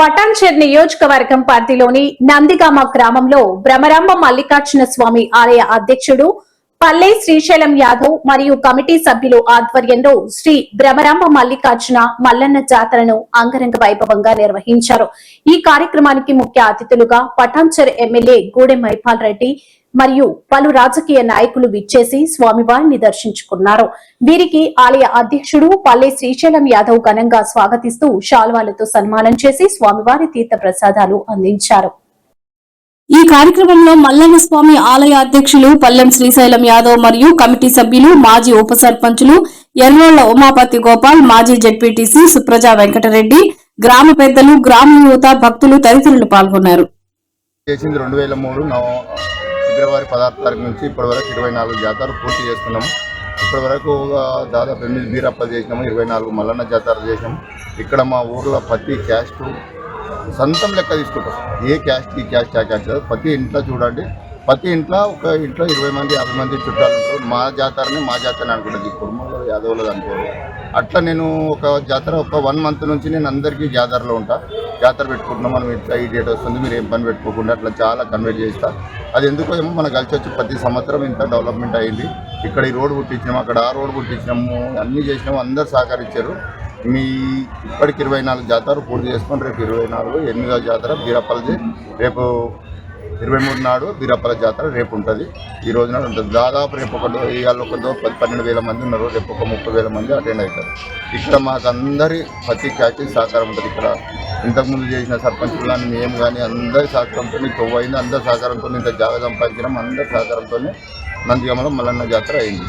పటాన్చెరు నియోజకవర్గం పరిధిలోని నందిగామ గ్రామంలో భ్రమరాంబ మల్లికార్జున స్వామి ఆలయ అధ్యక్షుడు పల్లె శ్రీశైలం యాదవ్ మరియు కమిటీ సభ్యులు ఆధ్వర్యంలో శ్రీ భ్రమరాంబ మల్లికార్జున మల్లన్న జాతరను అంగరంగ వైభవంగా నిర్వహించారు. ఈ కార్యక్రమానికి ముఖ్య అతిథులుగా పటాన్చెరు ఎమ్మెల్యే గూడెం మైపాల్ రెడ్డి మరియు పలు రాజకీయ నాయకులు విచ్చేసి స్వామివారిని దర్శించుకున్నారు. వీరికి ఆలయ అధ్యక్షుడు పల్లె శ్రీశైలం యాదవ్ ఘనంగా స్వాగతిస్తూ శాల్వాలతో సన్మానం చేసి స్వామివారి తీర్థ ప్రసాదాలు అందించారు. ఈ కార్యక్రమంలో మల్లన్న స్వామి ఆలయ అధ్యక్షులు పల్లెం శ్రీశైలం యాదవ్ మరియు కమిటీ సభ్యులు, మాజీ ఉప సర్పంచులు ఎర్రోళ్ల ఉమాపతి గోపాల్, మాజీ జెడ్పీటీసీ సుప్రజా వెంకటరెడ్డి, గ్రామ పెద్దలు, గ్రామ యువత, భక్తులు తదితరులు పాల్గొన్నారు. ఫిబ్రవరి 16 తారీఖు నుంచి ఇప్పటి వరకు 24 జాతరలు పూర్తి చేసుకున్నాము. ఇప్పటి వరకు దాదాపు 8 బీరప్పలు చేసినాము, 24 మల్లన్న జాతరలు చేసినాము. ఇక్కడ మా ఊర్లో ప్రతి క్యాస్ట్ సొంతం లెక్క తీసుకుంటాం. ఏ క్యాస్ట్ ఈ క్యాస్ట్ ఆ క్యాస్ట్ ప్రతి ఇంట్లో చూడండి, ప్రతి ఇంట్లో ఒక ఇంట్లో 20 మంది 50 మంది చుట్టాలు ఉంటారు. మా జాతరని అనుకుంటుంది, ఈ కుటుంబంలో యాదవులు అనుకోరు. అట్లా నేను ఒక జాతర ఒక 1 మంత్ నుంచి నేను అందరికీ జాతరలో ఉంటా. జాతర పెట్టుకుంటున్నాం, మనం ఇట్లా ఈ డేట్ వస్తుంది, మీరు ఏం పని పెట్టుకోకుండా అట్లా చాలా కన్వర్ట్ చేస్తా. అది ఎందుకో ఏమో మనకు కలిసి వచ్చి ప్రతి సంవత్సరం ఇంత డెవలప్మెంట్ అయింది. ఇక్కడ ఈ రోడ్డు పుట్టించినాము, అక్కడ ఆ రోడ్డు పుట్టించినాము, అన్నీ చేసినాము, అందరు సహకరించారు. మీ ఇప్పటికి 24 జాతరలు పూర్తి చేసుకొని రేపు 24 8వ జాతర బీరప్పలది, రేపు 23 నాడు బీరప్పల జాతర రేపు ఉంటుంది. ఈ రోజు నాడు ఉంటుంది. దాదాపు రేపు ఇవాళ 12,000 మంది ఉన్నారు, రేపు ఒక 30,000 మంది అటెండ్ అవుతారు. ఇక్కడ మాకు అందరి ప్రతి క్యాచ్ సహకారం ఉంటుంది. ఇక్కడ ఇంతకుముందు చేసిన సర్పంచులు కానీ మేము కానీ అందరి సహకారంతో తొవ్వైంది, అందరి సహకారంతో ఇంత జాగా సంపాదించడం, అందరి సహకారంతో నందిగామలో మల్లన్న జాతర అయింది.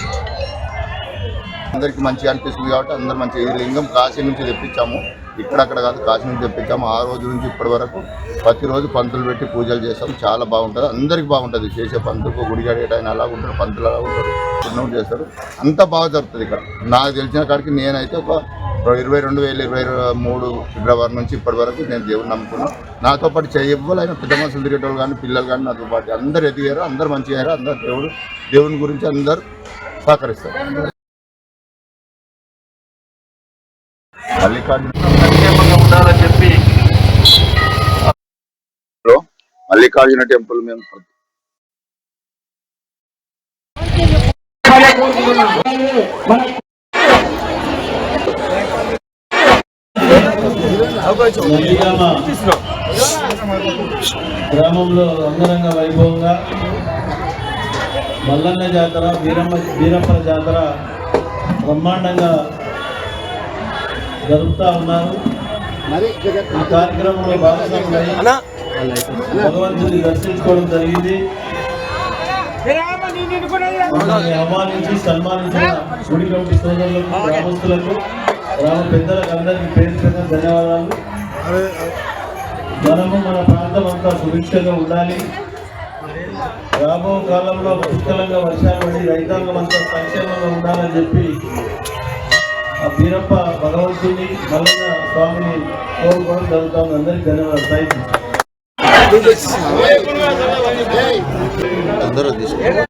అందరికీ మంచిగా అనిపిస్తుంది కాబట్టి అందరూ మంచిగా. ఈ లింగం కాశీ నుంచి తెప్పించాము, ఇక్కడక్కడ కాదు, కాశీ నుంచి తెప్పించాము. ఆ రోజు నుంచి ఇప్పటి వరకు ప్రతిరోజు పంతులు పెట్టి పూజలు చేస్తాం. చాలా బాగుంటుంది, అందరికీ బాగుంటుంది. చేసే పంతులకు గుడిగాడేట ఆయన అలా ఉంటారు, పంతులు అలా ఉంటారు, చిన్నవి చేస్తారు, అంత బాగా జరుగుతుంది ఇక్కడ. నాకు తెలిసిన కాడికి నేనైతే ఒక 22,023 ఫిబ్రవరి నుంచి ఇప్పటి వరకు నేను దేవుని నమ్ముకున్నాను. నాతో పాటు చేయవ్వాలైనా పెద్ద మనుషులు తిరిగేటోళ్ళు కానీ పిల్లలు కానీ నాతో పాటు అందరు ఎదిగారు, అందరు మంచిగా అయ్యారు. అందరు దేవుని గురించి అందరు సహకరిస్తారు. మల్లికార్జున టెంపుల్ మేము గ్రామంలో అంగరంగ వైభవంగా మల్లన్న జాతర, బీరప్పల జాతర బ్రహ్మాండంగా జరుపుతూ ఉన్నారు. ఈ కార్యక్రమంలో భాగస్వాములై భగవంతుని దర్శించుకోవడం జరిగింది. ఆహ్వానించి సన్మానించిన గుడి కమిటీ సోదరులకు, గ్రామస్తులకు, గ్రామ పెద్దలకు అందరికీ పేరు పేరున ధన్యవాదాలు. మనము మన ప్రాంతం అంతా సుభిక్షంగా ఉండాలి. రాబో కాలంలో పుష్కలంగా వర్షాలు పడి రైతాంగం అంతా సంక్షేమంగా ఉండాలని చెప్పి ఆ బీరప్ప భగవంతుని మల్లన్న స్వామిని కోరుకోవడం జరుగుతుంది. అందరికీ ధన్యవాదాలు. అందరూ